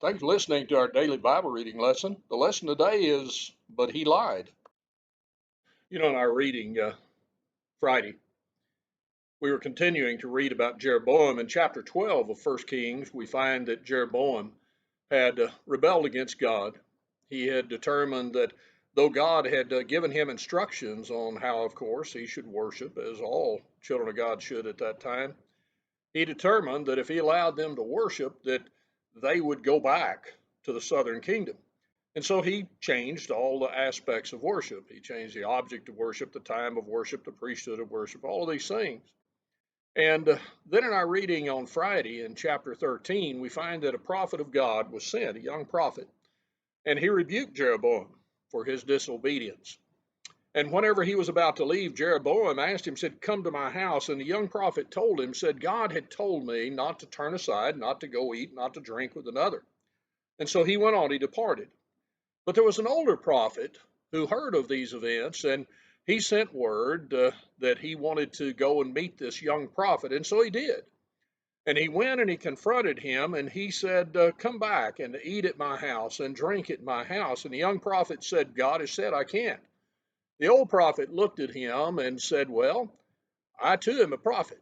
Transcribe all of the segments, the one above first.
Thanks for listening to our daily Bible reading lesson. The lesson today is, but he lied. In our reading Friday, we were continuing to read about Jeroboam. In chapter 12 of 1 Kings, we find that Jeroboam had rebelled against God. He had determined that though God had given him instructions on how, of course, he should worship, as all children of God should at that time, he determined that if he allowed them to worship, that they would go back to the southern kingdom. And so he changed all the aspects of worship. He changed the object of worship, the time of worship, the priesthood of worship, all of these things. And then in our reading on Friday in chapter 13, we find that a prophet of God was sent, a young prophet, and he rebuked Jeroboam for his disobedience. And whenever he was about to leave, Jeroboam asked him, said, "Come to my house." And the young prophet told him, said, "God had told me not to turn aside, not to go eat, not to drink with another." And so he went on, he departed. But there was an older prophet who heard of these events, and he sent word that he wanted to go and meet this young prophet. And so he did. And he went and he confronted him, and he said, "Come back and eat at my house and drink at my house." And the young prophet said, "God has said I can't." The old prophet looked at him and said, "Well, I too am a prophet,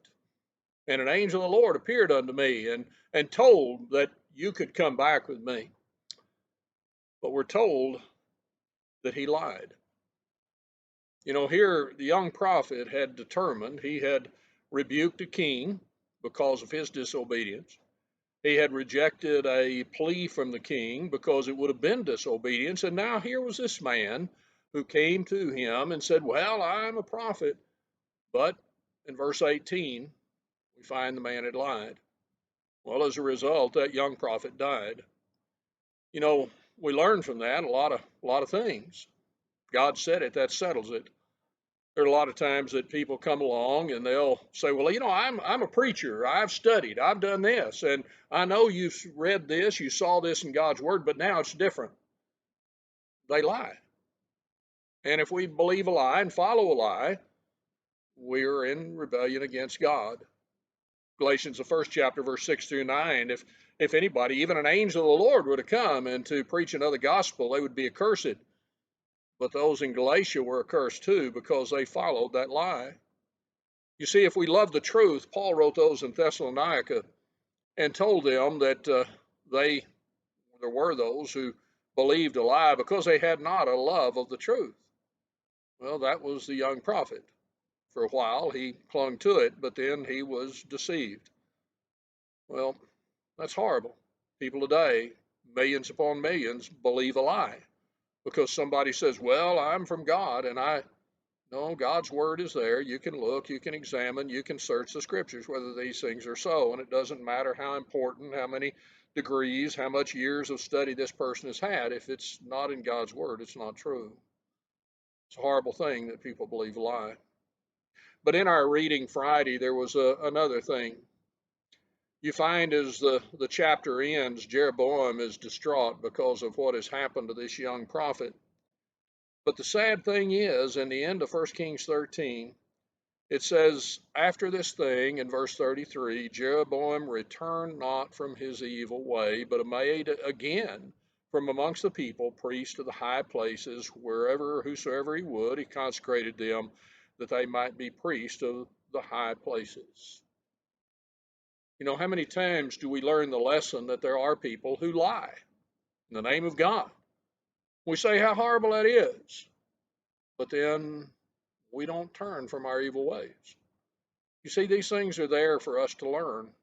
and an angel of the Lord appeared unto me and told that you could come back with me." But we're told that he lied. Here the young prophet had determined, he had rebuked a king because of his disobedience. He had rejected a plea from the king because it would have been disobedience. And now here was this man who came to him and said, "Well, I'm a prophet." But in verse 18, we find the man had lied. Well, as a result, that young prophet died. You know, we learn from that a lot of things. God said it, that settles it. There are a lot of times that people come along and they'll say, "Well, I'm a preacher. I've studied. I've done this, and I know you've read this, you saw this in God's word, but now it's different." They lie. And if we believe a lie and follow a lie, we're in rebellion against God. Galatians, the first chapter, verse 6 through 9, if anybody, even an angel of the Lord, were to come and to preach another gospel, they would be accursed. But those in Galatia were accursed too because they followed that lie. You see, if we love the truth, Paul wrote those in Thessalonica and told them that there were those who believed a lie because they had not a love of the truth. Well, that was the young prophet. For a while he clung to it, but then he was deceived. Well, that's horrible. People today, millions upon millions, believe a lie because somebody says, "Well, I'm from God," and no, God's word is there. You can look, you can examine, you can search the scriptures whether these things are so, and it doesn't matter how important, how many degrees, how much years of study this person has had. If it's not in God's word, it's not true. It's a horrible thing that people believe a lie. But in our reading Friday, there was another thing. You find as the chapter ends, Jeroboam is distraught because of what has happened to this young prophet. But the sad thing is, in the end of 1 Kings 13, it says, "After this thing," in verse 33, "Jeroboam returned not from his evil way, but made again from amongst the people priests of the high places, whosoever he would, he consecrated them that they might be priests of the high places." How many times do we learn the lesson that there are people who lie in the name of God? We say how horrible that is, but then we don't turn from our evil ways. You see, these things are there for us to learn,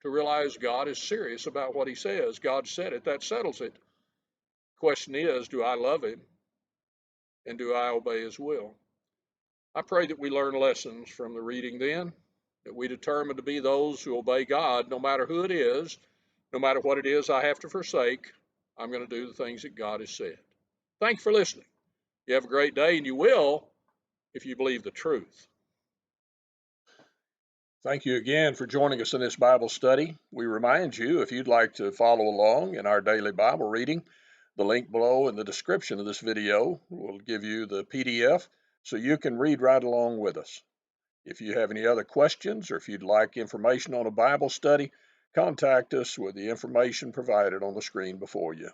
to realize God is serious about what he says. God said it, that settles it. The question is, do I love him and do I obey his will? I pray that we learn lessons from the reading then, that we determine to be those who obey God no matter who it is, no matter what it is I have to forsake. I'm going to do the things that God has said. Thank you for listening. You have a great day, and you will if you believe the truth. Thank you again for joining us in this Bible study. We remind you, if you'd like to follow along in our daily Bible reading, the link below in the description of this video will give you the PDF so you can read right along with us. If you have any other questions or if you'd like information on a Bible study, contact us with the information provided on the screen before you.